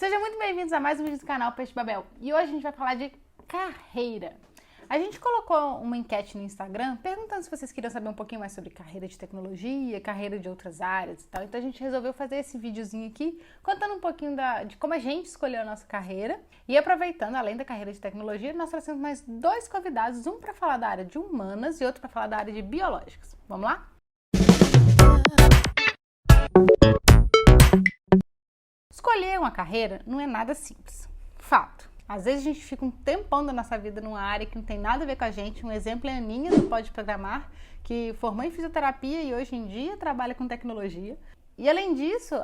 Sejam muito bem-vindos a mais um vídeo do canal Peixe Babel. E hoje a gente vai falar de carreira. A gente colocou uma enquete no Instagram perguntando se vocês queriam saber um pouquinho mais sobre carreira de tecnologia, carreira de outras áreas e tal. Então a gente resolveu fazer esse videozinho aqui, contando um pouquinho de como a gente escolheu a nossa carreira. E aproveitando, além da carreira de tecnologia, nós trouxemos mais dois convidados, um para falar da área de humanas e outro para falar da área de biológicas. Vamos lá? Escolher uma carreira não é nada simples. Fato. Às vezes a gente fica um tempão da nossa vida numa área que não tem nada a ver com a gente. Um exemplo é a Aninha do Pode Programar, que formou em fisioterapia e hoje em dia trabalha com tecnologia. E além disso,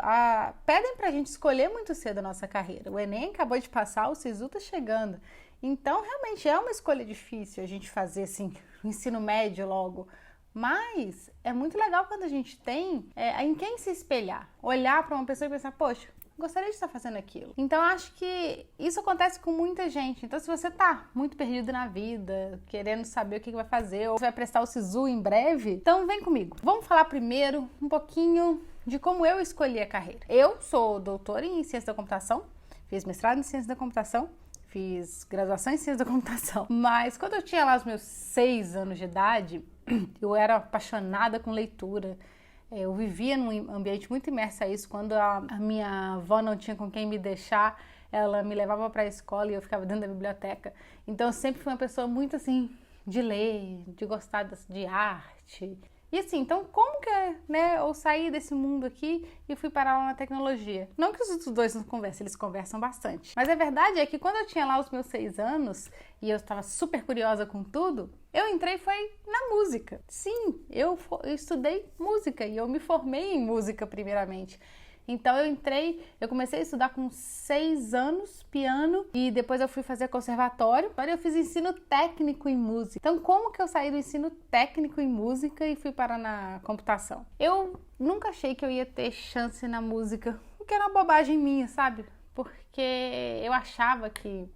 pedem pra gente escolher muito cedo a nossa carreira. O Enem acabou de passar, o SISU tá chegando. Então, realmente é uma escolha difícil a gente fazer assim, o ensino médio logo. Mas é muito legal quando a gente tem em quem se espelhar. Olhar para uma pessoa e pensar, poxa, gostaria de estar fazendo aquilo. Então, acho que isso acontece com muita gente. Então, se você tá muito perdido na vida, querendo saber o que vai fazer, ou vai prestar o SISU em breve, então vem comigo. Vamos falar primeiro um pouquinho de como eu escolhi a carreira. Eu sou doutora em ciência da computação, fiz mestrado em ciência da computação, fiz graduação em ciência da computação, mas quando eu tinha lá os meus 6 anos de idade, eu era apaixonada com leitura. Eu vivia num ambiente muito imerso a isso. Quando a minha avó não tinha com quem me deixar, ela me levava para a escola e eu ficava dentro da biblioteca. Então eu sempre fui uma pessoa muito assim, de ler, de gostar de arte. E assim, então como que eu saí desse mundo aqui e fui parar lá na tecnologia? Não que os outros dois não conversem, eles conversam bastante. Mas a verdade é que quando eu tinha lá os meus 6 anos e eu estava super curiosa com tudo, eu entrei foi na música. Sim, eu estudei música e eu me formei em música primeiramente. Então eu comecei a estudar com 6 anos piano e depois eu fui fazer conservatório. Agora eu fiz ensino técnico em música. Então como que eu saí do ensino técnico em música e fui parar na computação? Eu nunca achei que eu ia ter chance na música, o que era uma bobagem minha, sabe? Porque eu achava que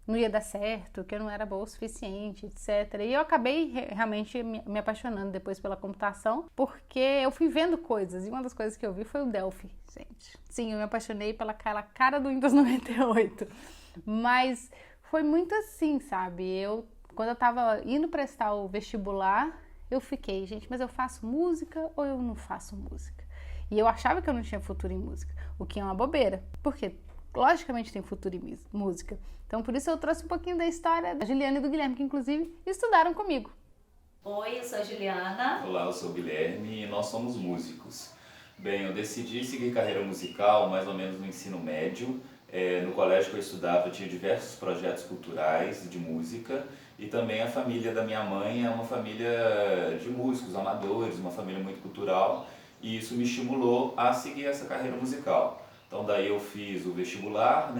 não ia dar certo, que eu não era boa o suficiente, etc. E eu acabei realmente me apaixonando depois pela computação, porque eu fui vendo coisas, e uma das coisas que eu vi foi o Delphi, gente. Sim, eu me apaixonei pela cara do Windows 98, mas foi muito assim, sabe? Quando eu tava indo prestar o vestibular, eu fiquei, gente, mas eu faço música ou eu não faço música? E eu achava que eu não tinha futuro em música, o que é uma bobeira, porque logicamente tem futuro em música. Então, por isso eu trouxe um pouquinho da história da Juliana e do Guilherme, que inclusive estudaram comigo. Oi, eu sou a Juliana. Olá, eu sou o Guilherme e nós somos músicos. Bem, eu decidi seguir carreira musical mais ou menos no ensino médio. No colégio que eu estudava eu tinha diversos projetos culturais de música e também a família da minha mãe é uma família de músicos, amadores, uma família muito cultural e isso me estimulou a seguir essa carreira musical. Então daí eu fiz o vestibular,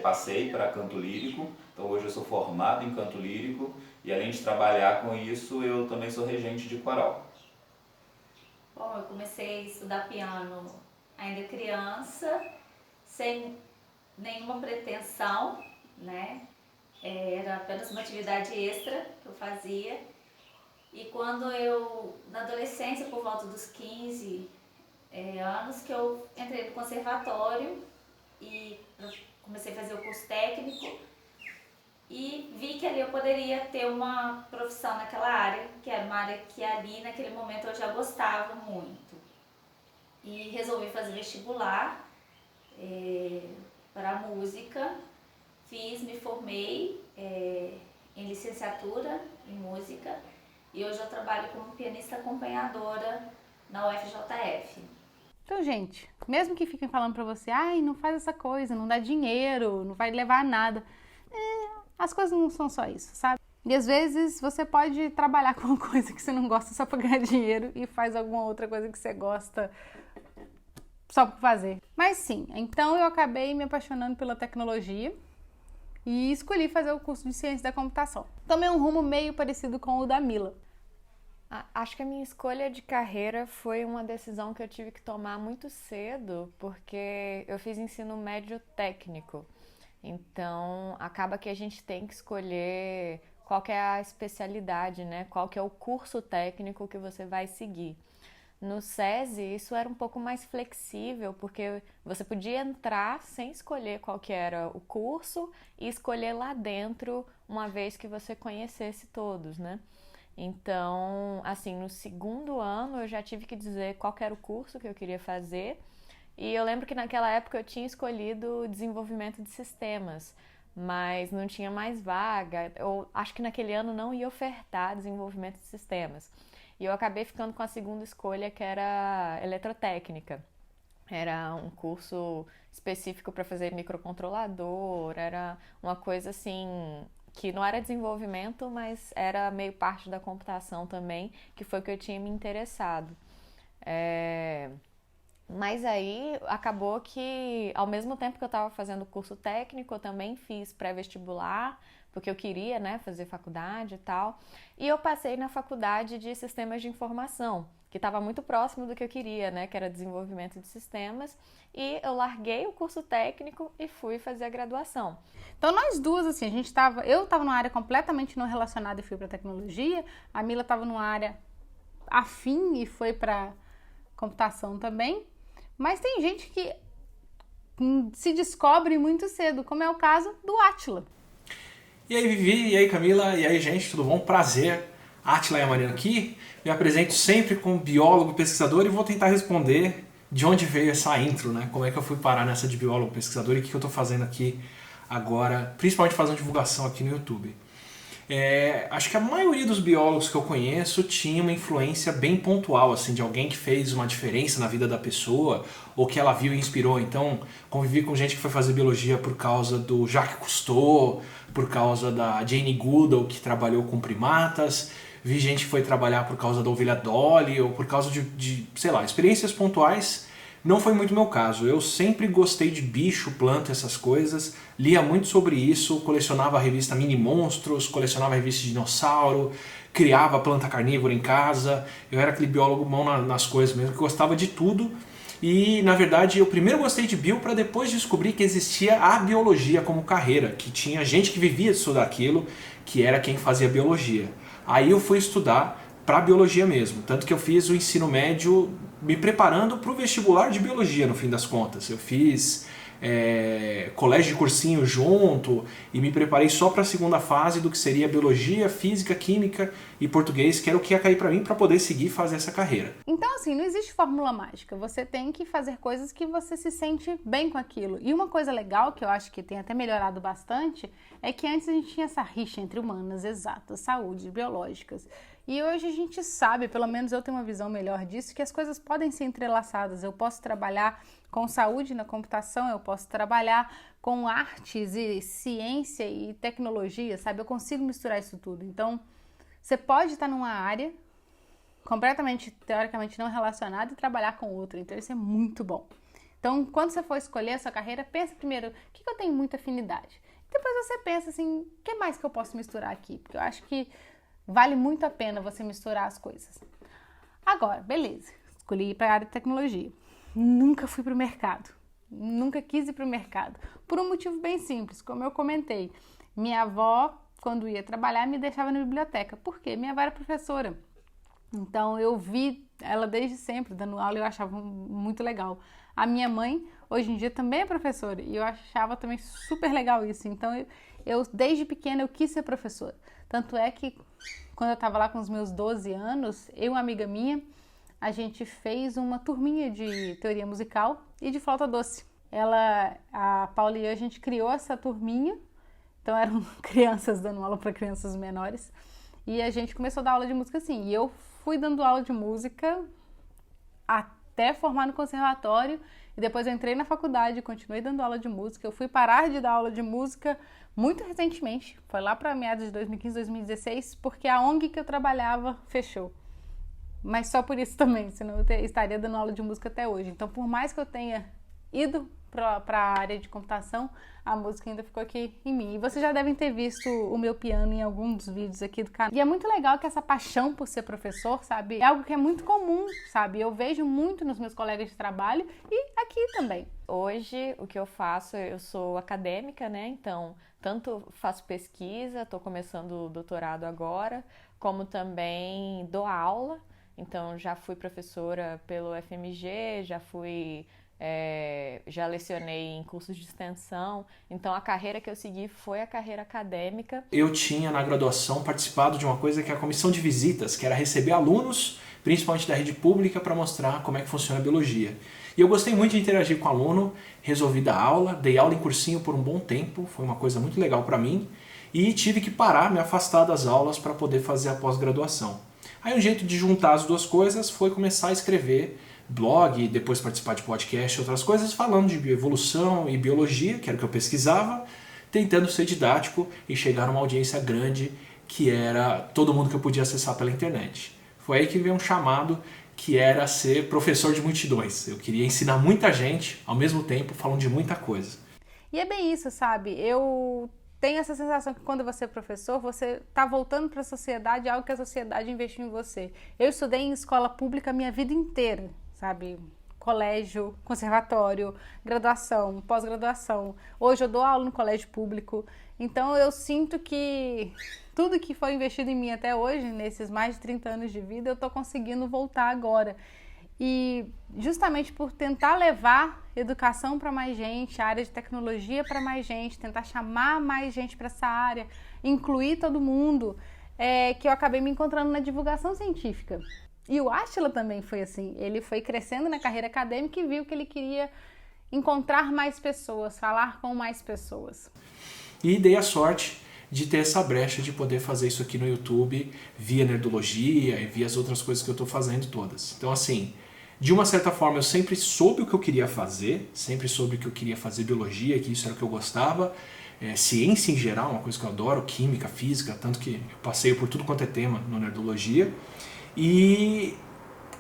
passei para canto lírico, então hoje eu sou formado em canto lírico e além de trabalhar com isso, eu também sou regente de coral. Bom, eu comecei a estudar piano ainda criança, sem nenhuma pretensão, né? Era apenas uma atividade extra que eu fazia. E quando na adolescência, por volta dos 15 anos, que eu entrei no conservatório e comecei a fazer o curso técnico e vi que ali eu poderia ter uma profissão naquela área, que era uma área que ali naquele momento eu já gostava muito. E resolvi fazer vestibular para música, me formei em licenciatura em música e hoje eu trabalho como pianista acompanhadora na UFJF. Então, gente, mesmo que fiquem falando pra você, ai, não faz essa coisa, não dá dinheiro, não vai levar a nada, as coisas não são só isso, sabe? E às vezes você pode trabalhar com uma coisa que você não gosta só pra ganhar dinheiro e faz alguma outra coisa que você gosta só por fazer. Mas sim, então eu acabei me apaixonando pela tecnologia e escolhi fazer o curso de ciência da computação. Tomei um rumo meio parecido com o da Mila. Acho que a minha escolha de carreira foi uma decisão que eu tive que tomar muito cedo, porque eu fiz ensino médio técnico. Então, acaba que a gente tem que escolher qual que é a especialidade, né? Qual que é o curso técnico que você vai seguir. no SESI isso era um pouco mais flexível, porque você podia entrar sem escolher qual que era o curso e escolher lá dentro uma vez que você conhecesse todos, né? Então, assim, no segundo ano eu já tive que dizer qual que era o curso que eu queria fazer. E eu lembro que naquela época eu tinha escolhido desenvolvimento de sistemas, mas não tinha mais vaga. Eu acho que naquele ano não ia ofertar desenvolvimento de sistemas. E eu acabei ficando com a segunda escolha, que era eletrotécnica. Era um curso específico para fazer microcontrolador, era uma coisa assim que não era desenvolvimento, mas era meio parte da computação também, que foi o que eu tinha me interessado. Mas aí acabou que, ao mesmo tempo que eu estava fazendo o curso técnico, eu também fiz pré-vestibular, porque eu queria, né, fazer faculdade e tal. E eu passei na faculdade de sistemas de informação, que estava muito próximo do que eu queria, né, que era desenvolvimento de sistemas. E eu larguei o curso técnico e fui fazer a graduação. Então nós duas, assim, eu estava numa área completamente não relacionada e fui para tecnologia, a Mila estava numa área afim e foi para computação também. Mas tem gente que se descobre muito cedo, como é o caso do Átila. E aí, Vivi, e aí, Camila, e aí, gente, tudo bom? Prazer, Átila e a Mariana aqui. Me apresento sempre como biólogo, pesquisador e vou tentar responder de onde veio essa intro, né? Como é que eu fui parar nessa de biólogo, pesquisador e o que eu estou fazendo aqui agora, principalmente fazendo divulgação aqui no YouTube. Acho que a maioria dos biólogos que eu conheço tinha uma influência bem pontual, assim, de alguém que fez uma diferença na vida da pessoa ou que ela viu e inspirou. Então, convivi com gente que foi fazer biologia por causa do Jacques Cousteau, por causa da Jane Goodall, que trabalhou com primatas. Vi gente que foi trabalhar por causa da ovelha Dolly ou por causa de sei lá, experiências pontuais. Não foi muito meu caso. Eu sempre gostei de bicho, planta, essas coisas. Lia muito sobre isso, colecionava a revista Mini Monstros, colecionava a revista Dinossauro, criava planta carnívora em casa. Eu era aquele biólogo bom nas coisas mesmo, que gostava de tudo. E, na verdade, eu primeiro gostei de bio para depois descobrir que existia a biologia como carreira, que tinha gente que vivia de estudar aquilo, que era quem fazia biologia. Aí eu fui estudar para biologia mesmo, tanto que eu fiz o ensino médio me preparando para o vestibular de biologia no fim das contas. Eu fiz colégio de cursinho junto e me preparei só para a segunda fase do que seria biologia, física, química e português, que era o que ia cair para mim para poder seguir e fazer essa carreira. Então, assim, não existe fórmula mágica. Você tem que fazer coisas que você se sente bem com aquilo. E uma coisa legal, que eu acho que tem até melhorado bastante, é que antes a gente tinha essa rixa entre humanas, exatas, saúde, biológicas. E hoje a gente sabe, pelo menos eu tenho uma visão melhor disso, que as coisas podem ser entrelaçadas. Eu posso trabalhar com saúde na computação, eu posso trabalhar com artes e ciência e tecnologia, sabe? Eu consigo misturar isso tudo. Então, você pode estar numa área completamente, teoricamente, não relacionada e trabalhar com outra. Então, isso é muito bom. Então, quando você for escolher a sua carreira, pensa primeiro, o que eu tenho muita afinidade? Depois você pensa assim, o que mais que eu posso misturar aqui? Porque eu acho que vale muito a pena você misturar as coisas. Agora, beleza, escolhi ir para a área de tecnologia. Nunca fui para o mercado. Nunca quis ir para o mercado. Por um motivo bem simples, como eu comentei. Minha avó, quando ia trabalhar, me deixava na biblioteca. Por quê? Minha avó era professora. Então, eu vi ela desde sempre dando aula e eu achava muito legal. A minha mãe, hoje em dia, também é professora. E eu achava também super legal isso. Então, eu desde pequena, eu quis ser professora. Tanto é que, quando eu estava lá com os meus 12 anos, eu e uma amiga minha, a gente fez uma turminha de teoria musical e de flauta doce. A Paula e eu, a gente criou essa turminha. Então, eram crianças dando aula para crianças menores. E a gente começou a dar aula de música assim. E eu fui dando aula de música até formar no conservatório. E depois eu entrei na faculdade e continuei dando aula de música. Eu fui parar de dar aula de música muito recentemente. Foi lá para meados de 2015, 2016, porque a ONG que eu trabalhava fechou. Mas só por isso também, senão eu estaria dando aula de música até hoje. Então, por mais que eu tenha ido para a área de computação, a música ainda ficou aqui em mim. E vocês já devem ter visto o meu piano em algum dos vídeos aqui do canal. E é muito legal que essa paixão por ser professor, sabe, é algo que é muito comum, sabe? Eu vejo muito nos meus colegas de trabalho e aqui também. Hoje, o que eu faço, eu sou acadêmica, né? Então, tanto faço pesquisa, estou começando o doutorado agora, como também dou aula. Então, já fui professora pelo FMG, já lecionei em cursos de extensão. Então, a carreira que eu segui foi a carreira acadêmica. Eu tinha, na graduação, participado de uma coisa que é a comissão de visitas, que era receber alunos, principalmente da rede pública, para mostrar como é que funciona a biologia. E eu gostei muito de interagir com o aluno, resolvi dar aula, dei aula em cursinho por um bom tempo, foi uma coisa muito legal para mim, e tive que parar, me afastar das aulas para poder fazer a pós-graduação. Aí um jeito de juntar as duas coisas foi começar a escrever blog, depois participar de podcast e outras coisas, falando de bioevolução e biologia, que era o que eu pesquisava, tentando ser didático e chegar numa audiência grande, que era todo mundo que eu podia acessar pela internet. Foi aí que veio um chamado que era ser professor de multidões. Eu queria ensinar muita gente, ao mesmo tempo, falando de muita coisa. E é bem isso, sabe? Eu tenho essa sensação que quando você é professor, você está voltando para a sociedade algo que a sociedade investiu em você. Eu estudei em escola pública a minha vida inteira, sabe? Colégio, conservatório, graduação, pós-graduação. Hoje eu dou aula no colégio público. Então eu sinto que tudo que foi investido em mim até hoje, nesses mais de 30 anos de vida, eu estou conseguindo voltar agora. E justamente por tentar levar educação para mais gente, a área de tecnologia para mais gente, tentar chamar mais gente para essa área, incluir todo mundo, que eu acabei me encontrando na divulgação científica. E o Átila também foi assim, ele foi crescendo na carreira acadêmica e viu que ele queria encontrar mais pessoas, falar com mais pessoas. E dei a sorte de ter essa brecha de poder fazer isso aqui no YouTube via nerdologia e via as outras coisas que eu estou fazendo todas. Então assim, de uma certa forma eu sempre soube o que eu queria fazer, sempre soube que eu queria fazer biologia, que isso era o que eu gostava, ciência em geral, uma coisa que eu adoro, química, física, tanto que eu passei por tudo quanto é tema no nerdologia, e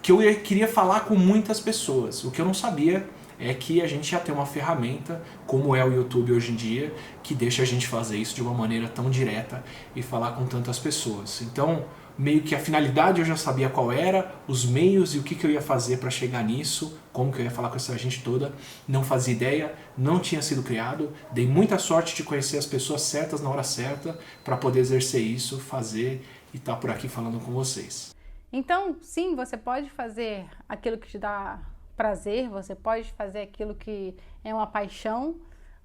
que eu queria falar com muitas pessoas. O que eu não sabia é que a gente já tem uma ferramenta, como é o YouTube hoje em dia, que deixa a gente fazer isso de uma maneira tão direta e falar com tantas pessoas. Então, meio que a finalidade eu já sabia qual era, os meios e o que eu ia fazer para chegar nisso, como que eu ia falar com essa gente toda, não fazia ideia, não tinha sido criado, dei muita sorte de conhecer as pessoas certas na hora certa para poder exercer isso, fazer e estar por aqui falando com vocês. Então, sim, você pode fazer aquilo que te dá prazer, você pode fazer aquilo que é uma paixão,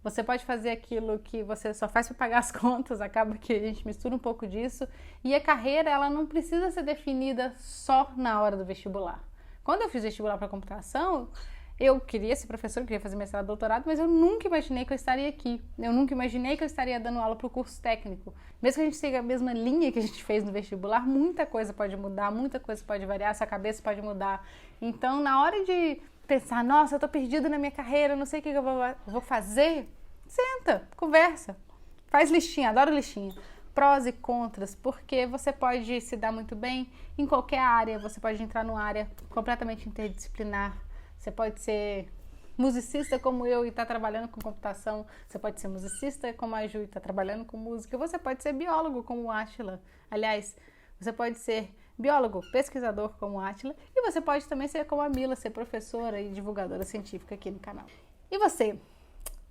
você pode fazer aquilo que você só faz para pagar as contas, acaba que a gente mistura um pouco disso. E a carreira, ela não precisa ser definida só na hora do vestibular. Quando eu fiz vestibular para computação, eu queria ser professora, eu queria fazer mestrado, doutorado, mas eu nunca imaginei que eu estaria aqui. Eu nunca imaginei que eu estaria dando aula para o curso técnico. Mesmo que a gente siga a mesma linha que a gente fez no vestibular, muita coisa pode mudar, muita coisa pode variar, sua cabeça pode mudar. Então, na hora de pensar, nossa, eu tô perdido na minha carreira, não sei o que eu vou fazer, senta, conversa, faz listinha, adoro listinha. Prós e contras, porque você pode se dar muito bem em qualquer área, você pode entrar numa área completamente interdisciplinar. Você pode ser musicista como eu e estar trabalhando com computação. Você pode ser musicista como a Ju e estar trabalhando com música. Você pode ser biólogo como o Átila. Aliás, você pode ser biólogo, pesquisador como o Átila. E você pode também ser como a Mila, ser professora e divulgadora científica aqui no canal. E você?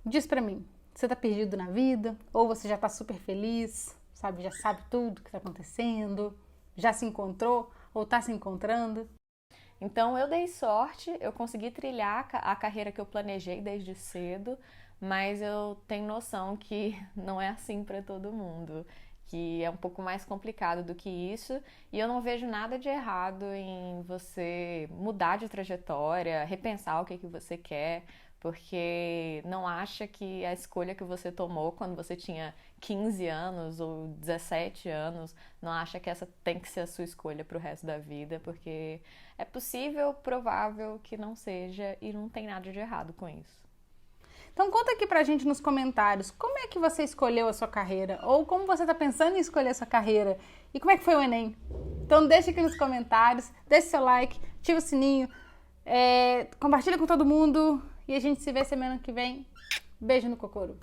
Diz pra mim, você tá perdido na vida? Ou você já tá super feliz? Sabe, já sabe tudo que tá acontecendo? Já se encontrou? Ou tá se encontrando? Então eu dei sorte, eu consegui trilhar a carreira que eu planejei desde cedo, mas eu tenho noção que não é assim para todo mundo, que é um pouco mais complicado do que isso, e eu não vejo nada de errado em você mudar de trajetória, repensar o que você quer, porque não acha que a escolha que você tomou quando você tinha 15 anos ou 17 anos, não acha que essa tem que ser a sua escolha para o resto da vida, porque é possível, provável que não seja e não tem nada de errado com isso. Então conta aqui pra gente nos comentários, como é que você escolheu a sua carreira? Ou como você tá pensando em escolher a sua carreira? E como é que foi o Enem? Então deixa aqui nos comentários, deixa seu like, ativa o sininho, compartilha com todo mundo e a gente se vê semana que vem. Beijo no cocoro.